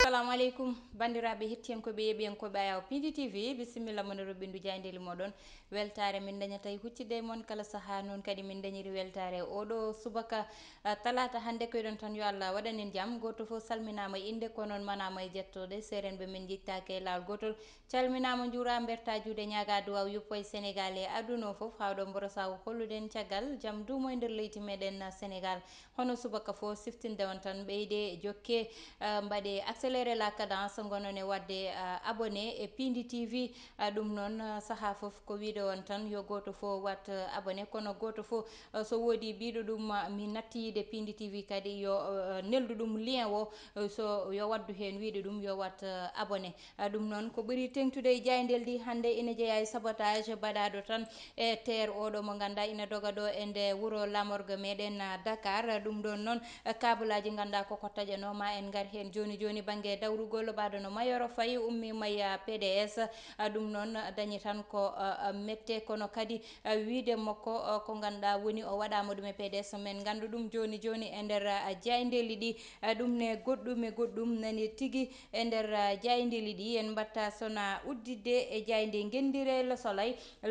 Assalamu alaikum bandiraɓe hettiyankoɓe yeɓiyankoɓe ayaw PDTV bisimilla monero ɓindu jayndeli moɗon weltare min dañata e huccidde mon kala saaha noon kadi min dañiri weltare oɗo subaka talata hande koyɗon tan yo Allah waɗanen jaam goto foof salminama inde ko noon manama e jettode serenɓe min jittake lawol gotol calminama juura berta juuɗe ñaga duwaw yuppo e Sénégal e aduna o foof hawɗo mborosawo holluden caggal jaam dumo e nder leydi meɗen Sénégal hono subaka fo siftinde on tan ɓeyde jokke mbaɗe accéléré la cadence gonon e wadde abonné e PDTV ɗum noon saaha foof ko wiide on tan yo goto fo wat abonné kono goto fo so woodi biɗo ɗum mi nattiyide PDTV kadi yo neldu ɗum lien o so yo waddu hen wiide ɗum yo wat abonné ɗum noon ko ɓuuri tengtude e jayndel ndi hande ina jeeya e sabotage baɗaɗo tan e terre oɗo mo ganduɗa ina doga ɗo e nde wuuro lamorgo meɗen Dakar ɗum ɗon noon kabulaji ganduɗa koko taƴanoma en gar hen joni joni banggue dawrugol baɗo no Mayoro Faye ummi maya PDS ɗum noon dañi tan ko mette kono kadi wiide makko ko ganduɗa woni o waɗama ɗum e PDS men gandu ɗum joni joni e nder jayndeli ɗi ɗum ne goɗɗum nani tigui e nder jayndeli ɗi en batta sona uddidde e jayde gendire le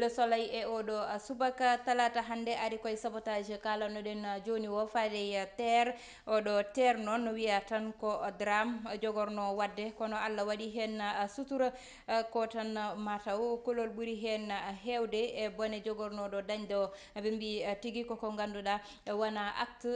soleil e oɗo subaka talata hande ari koye sabotage kalanoɗen joni o faade terre oɗo terre noon wiya tan ko drame jogorno wadde kono Allah waɗi hen sutura ko tan mataw kolol ɓuuri hen hewde e bone jogornoɗo dañde o ɓe mbi tigui koko ganduɗa wona acte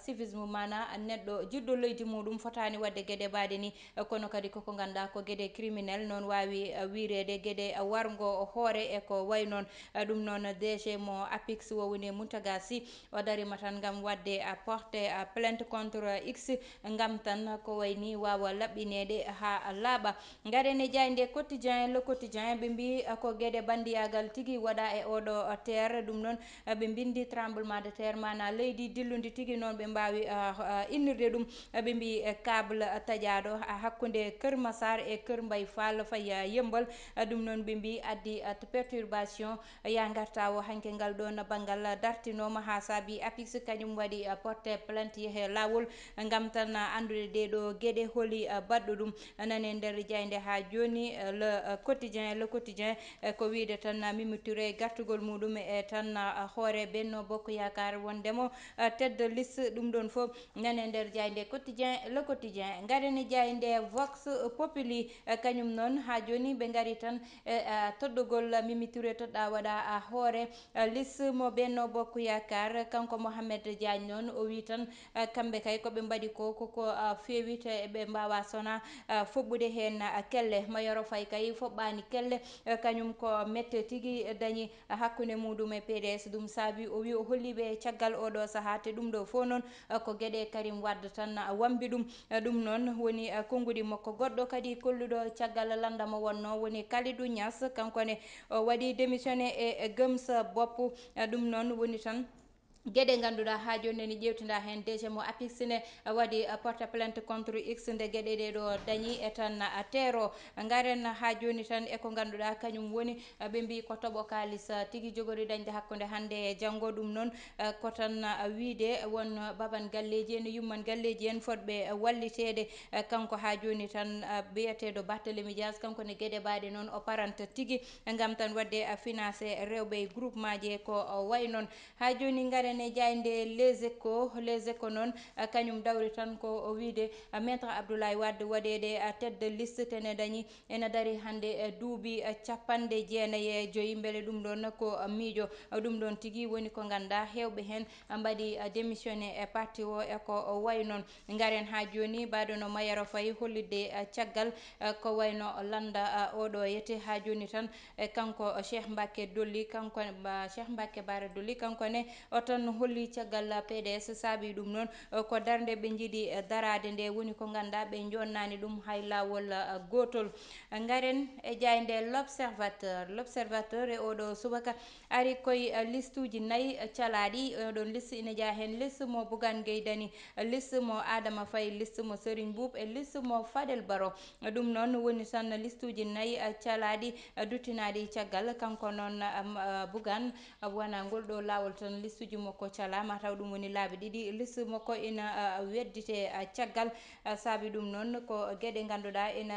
civisme mana neɗɗo jiɗɗo leydi muɗum fotani wadde gueɗe baɗe ni kono kadi koko ganduɗa ko gueɗe criminel noon wawi wirede gueɗe wargo hoore e ko way noon ɗum noon DG mo APIX o woni Mountaga Sy o darima tan gam wadde porté plainte contre X gam tan ko wayni wawa laɓɓinede ha laaɓa garen e jayde quotidien le quotidien ɓe mbi ko gueɗe bandiyagal tigui waɗa e oɗo terre ɗum noon ɓe bindi tremblement de terre mana leydi dillude tigui noon ɓe mbawi innirde ɗum ɓe mbi câble taƴaɗo hakkude Keur Massar e Keur Mbaye Fall faaya Yeumbeul ɗum noon ɓe mbi addi perturbation ya garta o hanke ngal ɗon banggal dartinoma ha saabi APIX kañum waɗi porté plainte yeehe lawol gam tan andude ɗeɗo gueɗe hooli baɗɗo ɗum nane nder jayde ha joni le quotidien ko wiide tan Mimi Touré gartugol muɗum e tan hoore Benno Bokk Yakar wondemo tête de liste ɗum ɗon foof nane nder jayde le quotidien garene jayde Vox Populi kañum noon ha joni ɓe gari tan e toɗɗogol Mimi Touré toɗɗa waɗa hoore liste mo Benno Bokk Yakar kanko Mohamed Diagne noon o wi tan kamɓe kay koɓe mbaɗi ko koko fewi te ɓe mbawa sona foɓɓude hen kelle Mayoro Faye kay foɓɓani kelle kañum ko mette tigui dañi hakkude muɗum e PDS ɗum saabi o wi o holliɓe caggal oɗo saaha te ɗum ɗo fo noon ko gueɗe Karim Wade tan wambi ɗum noon woni konngudi makko goɗɗo kadi kolluɗo caggal landamo wonno woni Kalidou Niass kankone o waɗi démissionné e Gëmsa Bopp ɗum noon woni tan gueɗe ganduɗa ha joni ni ƴewtida hen DG mo APIX ne waɗi porté plainte contre X nde gueɗe ɗeɗo dañi e tan terre garen ha joni tan eko ganduɗa kañum woni ɓe mbi ko tooɓo kalis tigui jogori dañde hakkude hande e janggo ɗum noon ko tan wiide won baban galleji en yumman galleji en fodɓe wallitede kanko ha joni tan biyeteɗo Barthélémy Dias kanko ne gueɗe baɗe noon o paranta tigui gam tan wadde financé rewɓe e groupement ji ko way noon ha joni garen ne jayde les échos noon kañum dawri tan ko wiide maître Abdoulaye Wade waɗede tête de liste tene dañi ene dari hande e duuɓi capanɗe jeenayyi e joyyi beele ɗum ɗon ko miijo ɗum ɗon tigui woni ko ganduɗa hewɓe hen mbaɗi démissionné e parti o eko way noon garen ha joni baɗono Mayoro Faye hollidde caggal ko wayno landa oɗo yete ha joni tan kanko Cheikh Mbacké Bara Dolly kankone o tan holli caggal PDS saabi ɗum noon ko darde ɓe jiiɗi darade nde woni ko ganduɗa ɓe jonnani ɗum hay lawol gotol garen e jayde l'observateur e oɗo subaka ari koye liste uji 4 calaɗi oɗon liste ina jaa hen liste mo Bougane Gueye Dany liste mo Adama Faye liste mo Serigne Mboup e liste mo Fadel Barro ɗum noon woni tan liste uji 4 calaɗi duttinaɗi caggal kanko noon Bougane wona ngol ɗo lawol tan liste uji mo makko cala mataw ɗum woni laabi ɗiɗi liste makko ina weddite caggal saabi ɗum noon ko gueɗe ganduɗa ina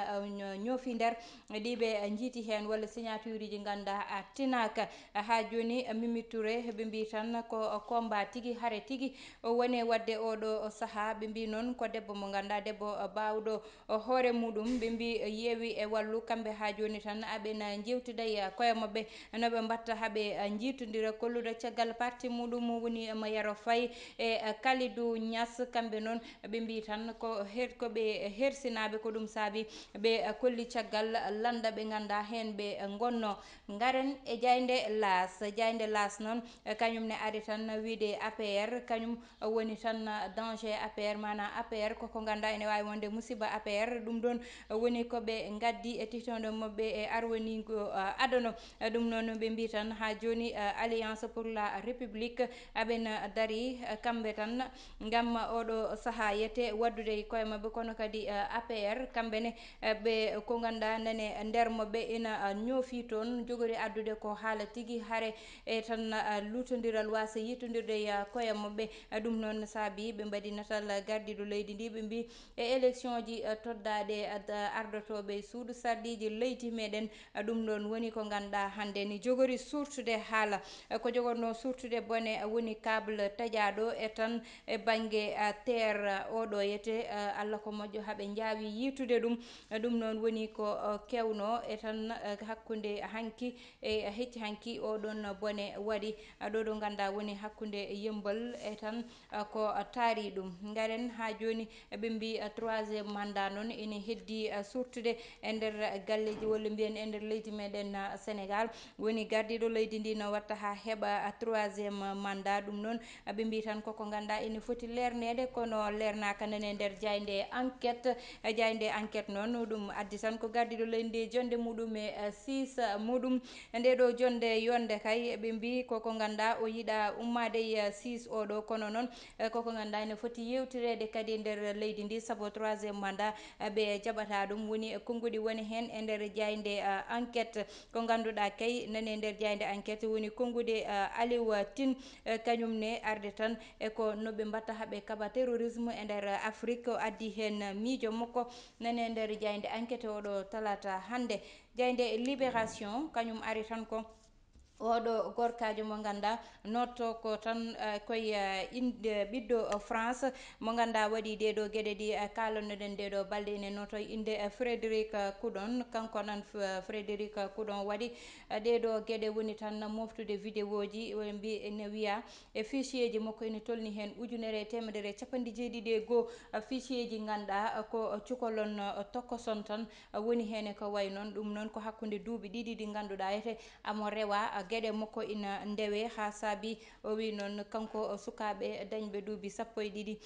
ñoofi nder ɗiɓe jiiti hen walla signature ji ganduɗa tinaka ha joni Mimi Touré ɓe mbi tan ko combat tigui haare tigui woni wadde oɗo saaha ɓe mbi noon ko debbo mo ganduɗa debbo bawɗo hoore muɗum ɓe mbi yeewi e wallu kamɓe ha joni tan aɓena jewtida e koye mabɓe noɓe mbatta haaɓe jiitodira kolluɗo caggal parti muɗum woni Mayoro Faye e Kalidou Niass kamɓe noon ɓe mbi tan koɓe hersinaɓe ko ɗum saabi ɓe kolli caggal landa ɓe ganda hen ɓe gonno. Garen e jayde las noon kañumne ari tan wiide APR kañum woni tan danger APR mana APR koko ganduɗa ene wawi wonde musiba APR ɗum ɗon woni koɓe gaddi e titoɗe mabɓe e arwanigo aduna ɗum noon ɓe mbi tan ha joni alliance pour la république aɓena daari kamɓe tan gam oɗo saaha yete waddude koye mabɓe kono kadi APR kamɓene ɓe ko ganduɗa nane nder mabɓe ina ñoofi toon jogori addude ko haala tigui haare e tan lutodiral wasa yitodirde koye mabɓe ɗum noon saabi ɓe mbaɗi natal gardiɗo leydi ndi ɓe mbi e élection ji toddaɗe ardotoɓe suudu sardiji leydi meɗen ɗum ɗon woni ko ganduɗa hande ni jogori surtude haala ko jogorno surtude bone woni câble taƴaɗo e tan e banggue terre oɗo yete Allah ko moƴƴo haaɓe jaawi yitude ɗum noon woni ko kewno e tan hakkude hanki e hecci hanki oɗon bone waɗi ɗo ɗo ganduɗa woni hakkude yembal e tan ko taari ɗum. Garen ha joni ɓe mbi troisiéme mandat noon ene heddi surtude e nder galleji walla mbiyen e nder leydi meɗen Sénégal woni gardiɗo leydi ndi no watta ha heeɓa troisiéme mandat ɗum noon ɓe mbi tan koko ganduɗa ene foti lernede kono lernaka nane nder jayde enquête noon ɗum addi tan ko gardiɗo leydi ndi jonde muɗum e 6 muɗum nde ɗo jonde yonde kay ɓe mbi koko ganduɗa o yiiɗa ummade e 6 oɗo kono noon koko ganduɗa ene foti yewtirede kadi nder leydi ndi saabu troisiéme mandat ɓe jaɓata ɗum woni konngudi woni hen e nder jayde enquête ko ganduɗa kay nane nder jayde enquête woni konngude Aliou Tine kañumne arde tan eko noɓe mbatta haaɓe kaɓa terrorisme e nder Afrique o addi hen miijo makko nane nder jayde enquête oɗo talata hande. Jayde libération kañum ari tan ko oɗo gorkajo mo ganduɗa notto ko tan koye inde ɓiɗɗo France mo ganduɗa waɗi ɗeɗo gueɗe ɗi kalanoɗen ɗeɗo balɗe ene noto inde Frédéric Coudon kanko nan Frédéric Coudon waɗi ɗeɗo gueɗe woni tan moftude vidéo ji mbi ene wiiya e fichier ji makko ene tolni hen ujunere e temedere capanɗe jeeɗiɗi e goho fichier ji ganduɗa ko cukalon tokoson tan woni hen e ko way noon ɗum noon ko hakkude duuɓi ɗiɗi ɗi ganduɗa ete amo rewa gueɗe makko ina ndewe ha saabi o wi noon kanko sukaɓe dañɓe duuɓi sappo e ɗiɗi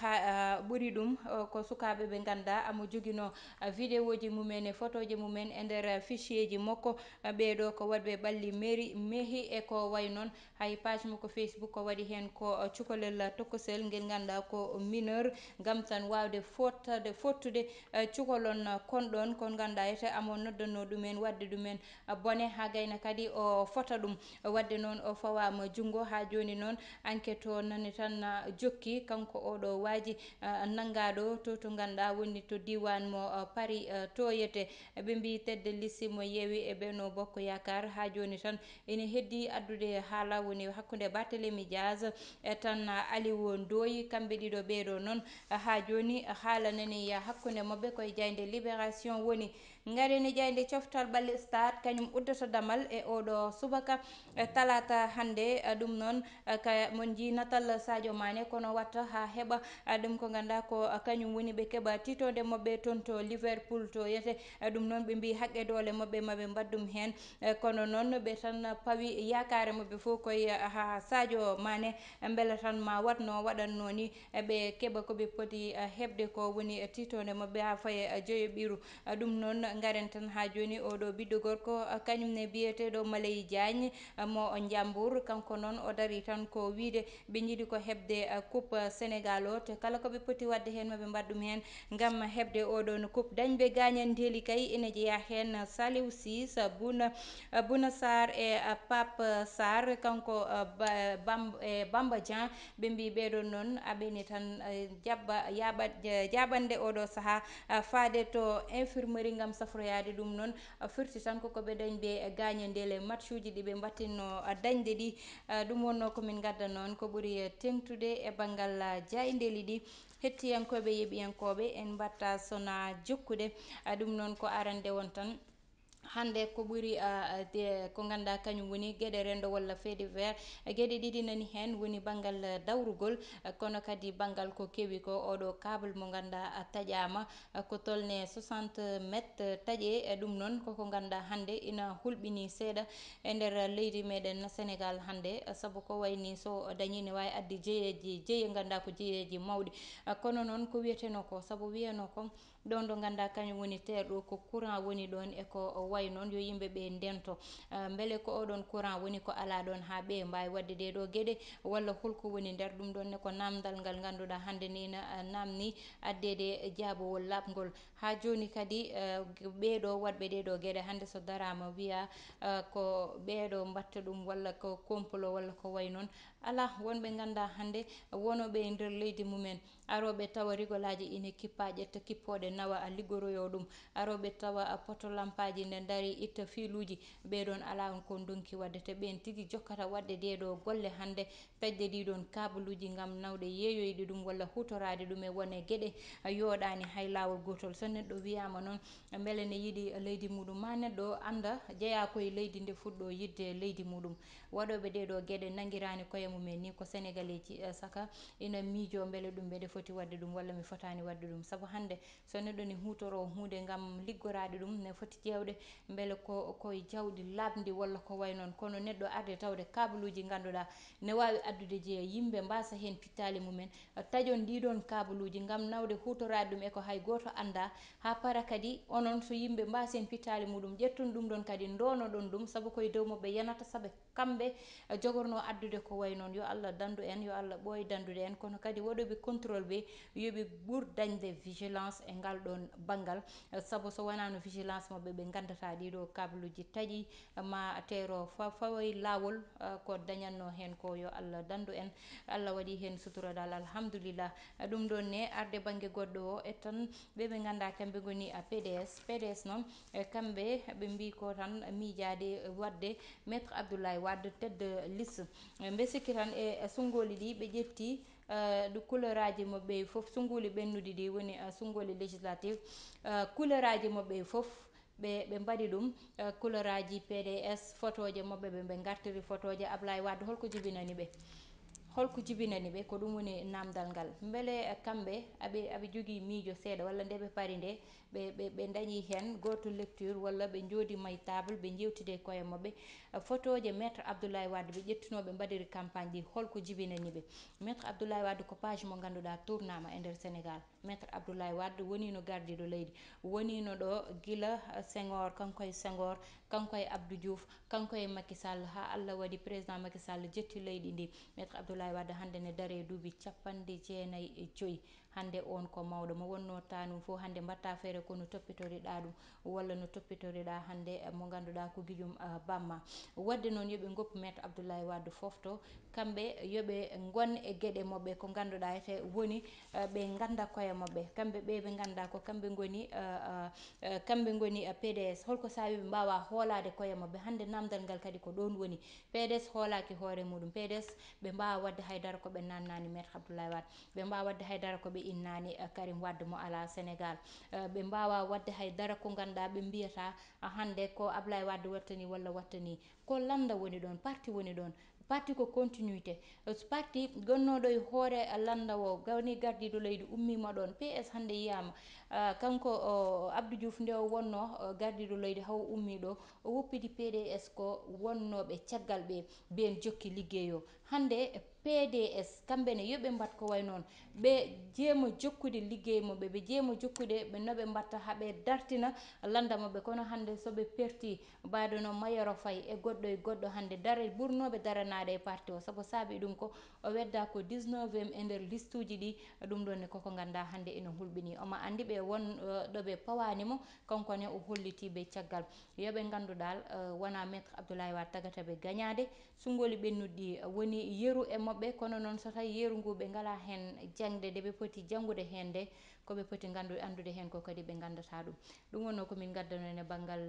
ha ɓuuri ɗum ko sukaɓe ɓe ganduɗa amo joguino vidéo ji mumen e photo ji mumen e nder fichier ji makko ɓeɗo ko waɗɓe ɓalli mairie meehi e ko way noon hay page makko Facebook ko waɗi hen ko cukalel tokosel nguel ganduɗa ko mineur gam tan wawde fottude cukalon konɗon kon ganduɗa ete amo noddano ɗumen wadde ɗumen bone ha gayna kadi o fota ɗum wadde noon o fawama junggo ha joni noon enquête o nani tan jokki kanko oɗo waaji naggaɗo to ganduɗa woni to diwan mo Paris toyete ɓe mbi tête de liste mo yeewi e Benno Bokk Yakar ha joni tan ene heddi addude haala woni hakkude Barthélémy Dias e tan Aliou Ndoye kamɓe ɗiɗo ɓeɗo noon ha joni haala nani hakkude mabɓe koye jayde libération woni. Garen e jayde coftal ɓalle stade kañum uddata damal e oɗo subaka talata hande ɗum noon ka mon ji natal Sadio Mané kono watta ha heeɓa ɗum ko ganduɗa ko kañum woni ɓe keeɓa titode mabɓe toon to Liverpool to yete ɗum noon ɓe mbi haqqe doole mabɓe maɓe mbaddum hen kono noon ɓe tan pawi yakare mabɓe foof koye ha Sadio Mané beele tan ma watno waɗanno ni ɓe keeɓa koɓe poti hebde ko woni titode mabɓe ha faye joyoɓiru ɗum noon garen tan ha joni oɗo ɓiɗɗo gorko kañumne biyeteɗo Malayi Dia Diagne mo Ndiambour kanko noon o dari tan ko wiide ɓe jiiɗi ko heɓde coupe Sénégal o te kala koɓe poti wadde hen maɓe mbaɗɗum hen gam heɓde oɗon coupe dañɓe gagnanteli kay ene jeeya hen Saliou Ciss Bouna Sarr e Pape Sarr kanko Bamba Dieng ɓe mbi ɓeɗon noon aɓeni tan jaɓande oɗo saaha faade to infirmerie gam safroyade ɗum noon firti tan koko ɓe dañɓe gagnandel match uji ɗiɓe mbattinno dañde ɗi ɗum wonno komin gadda noon ko ɓuuri tengtude e banggal jayndeli ɗi hettiyankoɓe yeeɓiyankoɓe en batta sona jokkude ɗum noon ko arande won tan hande ko ɓuri ko ganduɗa kañum woni gueɗe rendo walla fait divers gueɗe ɗiɗi nani hen woni banggal dawrugol kono kadi banggal ko kewi ko oɗo câble mo ganduɗa taƴama ko tolne 60 métre taaƴe ɗum noon koko ganduɗa hande ina hulɓini seeɗa e nder leydi meɗen Sénégal hande saabu ko wayni so dañi ne wawi adde jeeye ganduɗa ko jeeyeji mawɗi kono noon ko wiyeteno ko saabu wiyano ko ɗon ɗo ganduɗa kañum woni terre ɗo ko courant woni ɗon e ko way noon yo yimɓeɓe ndento beele ko oɗon courant woni ko ala ɗon ha ɓe mbawi wadde ɗeɗo gueɗe walla holko woni nder ɗum ɗonne ko namdal ngal ganduɗa hande ni namni addede jaabowol labgol ha joni kadi ɓeɗo wadɓe ɗeɗo gueɗe hande so darama wiya ko ɓeɗo mbatta ɗum walla ko complot walla ko way noon ala wonɓe ganduɗa hande wonoɓe e nder leydi mumen aroɓe tawa rigolaji ina kippa ƴetta kippoɗe nawa liggoroyo ɗum aroɓe tawa poto lampaji ne daari itta filuji ɓeɗon ala on ko donki wadde te ɓen tigui jokkata wadde ɗeɗo golle hande taƴde ɗiɗon câble uji gam nawde yeeyoyde ɗum walla hutorade ɗum e wone gueɗe yoɗani hay lawol gotol so neɗɗo wiyama noon beele ne yiiɗi leydi muɗum ma neɗɗo anda jeeya koye leydi nde fuɗɗo yidde leydi muɗum waɗoɓe ɗeɗo gueɗe nanguirani koye mumen ni ko sénégalais ji saka ina miijo beele ɗum mbeɗa foti wadde ɗum walla mi fotani wadde ɗum saabu hande so neɗɗo ne hutoro hunde gam liggorade ɗum ne foti ƴewde beele koye jawdi labdi walla ko way noon kono neɗɗo arde tawde câble uji ganduɗa ne wawi addude jeeya yimɓe mbasa hen pittali mumen taƴon ɗiɗon câble uji gam nawde hutorade ɗum eko hay goto anda ha para kadi onon so yimɓe mbasi hen pittali muɗum ƴettun ɗum ɗon kadi donoɗon ɗum saabu koye dow mabɓe yanata saabu kamɓe jogorno addude ko way noon yo Allah dandu en yo Allah ɓooy dandude en kono kadi waɗoɓe contrôle ɓe yoɓe ɓuur dañde vigilance e ngal ɗon banggal saabu so wonano vigilance mabɓe ɓe gandata ɗiɗo câble uji taaƴi ma teero fawoye lawol ko dañanno hen ko yo Allah dandu en Allah waɗi hen sutura dal alhamdulillah ɗum ɗon ne arde banggue goɗɗo o e tan ɓeɓe ganduɗa kamɓe goni PDS noon kamɓe ɓe mbi ko tan miijade wadde maître Abdoulaye Wade tête de liste mbe sikki tan e sungoli ɗi ɓe ƴetti ɗo couleur aji mabɓe foof sunguli ɓennuɗi ɗi woni sungoli législative couleur aji mabɓe foof ɓe mbaɗi ɗum couleur aji PDS photo je mabɓe ɓe gartiri photo je Ablaye Wade holko jibinani ɓe ko ɗum woni namdal ngal beele kamɓe aɓe jogui miijo seeɗa walla nde ɓe paari nde ɓe dañi hen goto lecture walla ɓe joodima e table ɓe jewtide koye mabɓe photo je maître Abdoulaye Wade ɓe ƴettinoɓe mbaɗiri campagne ɗi holko jibinani ɓe maître Abdoulaye Wade ko page mo ganduɗa tournama e nder Sénégal maître Abdoulaye Wade wonino gardiɗo leydi wonino ɗo guila Senghor kanko e Abdou Diouf kanko e Macky Sall ha Allah waɗi président Macky Sall jetti leydi ndi maître Abdoulaye Wade hande ne daare duuɓi 95 hande on ko mawɗo mo wonno tanum fo hande mbatta feere kono toppitoriɗa ɗum walla no toppitoriɗa hande mo ganduɗa ko Guidium Bamma wadde noon yooɓe goppu maître Abdoulaye Wade fofto kamɓe yooɓe gon e gueɗe mabɓe ko ganduɗa ete woni ɓe ganda koye mabɓe kamɓe ɓe ganduɗa ko kamɓe goni PDS holko sawi ɓe mbawa hoolade koye mabɓe hande namdal ngal kadi ko ɗon woni PDS hoolaki hoore muɗum PDS ɓe mbawa wadde haydara koɓe nannani maître Abdoulaye Wade ɓe mbawa wadde haydara koɓe innani Karim Wade mo ala Sénégal ɓe mbawa wadde haydara ko ganduɗa ɓe mbiyata hande ko Ablaye Wade wattani walla wattani ko landa woni ɗon parti woni ɗon parti ko continuité parti gonnoɗo e hoore landa o gawni gardiɗo leydi ummima ɗon PS hande yiyama kanko Abdou Diouf nde o wonno gardiɗo leydi haw ummi ɗo o woppidi PDS ko wonnoɓe caggal ɓe ben jokki ligguey o hande PDS kamɓe ne yoɓe mbat ko way noon ɓe jeema jokkude liggey maɓɓe ɓe jeema jokkude ɓe no ɓe mbatta haɓe dartina landa maɓɓe kono hande soɓe perti mbaɗono Mayoro Faye e goɗɗo hande dare ɓurnoɓe daranade e parti o saabu saabi ɗum ko o wedda ko 19e e nder liste uji ɗi ɗum ɗon ne koko ganda hande ene hulɓini omo andi ɓe won ɗoɓe pawanimo kankone o hollitiɓe caggal yoɓe gandu dal wona maître Abdoulaye Wade tagata ɓe gagnade sungoli ɓennuɗi woni yeeru e mabɓe kono noon so tawi yeeru ngu ɓe ngala hen jangde nde ɓe poti jangude hen nde koɓe poti andude hen ko kadi ɓe gandata ɗum wonno komin gaddano e banggal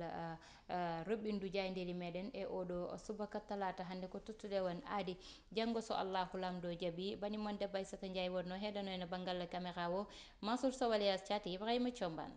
roɓɓindu jayndeli meɗen e oɗo subaka talata hande ko tottude on aadi janggo so Allahu lamɗo jaaɓi banimon debbo Aissata Ndiaye wonno heɗano e banggal caméra o Mansour Sow alias Thiat Ibrahima Thiombane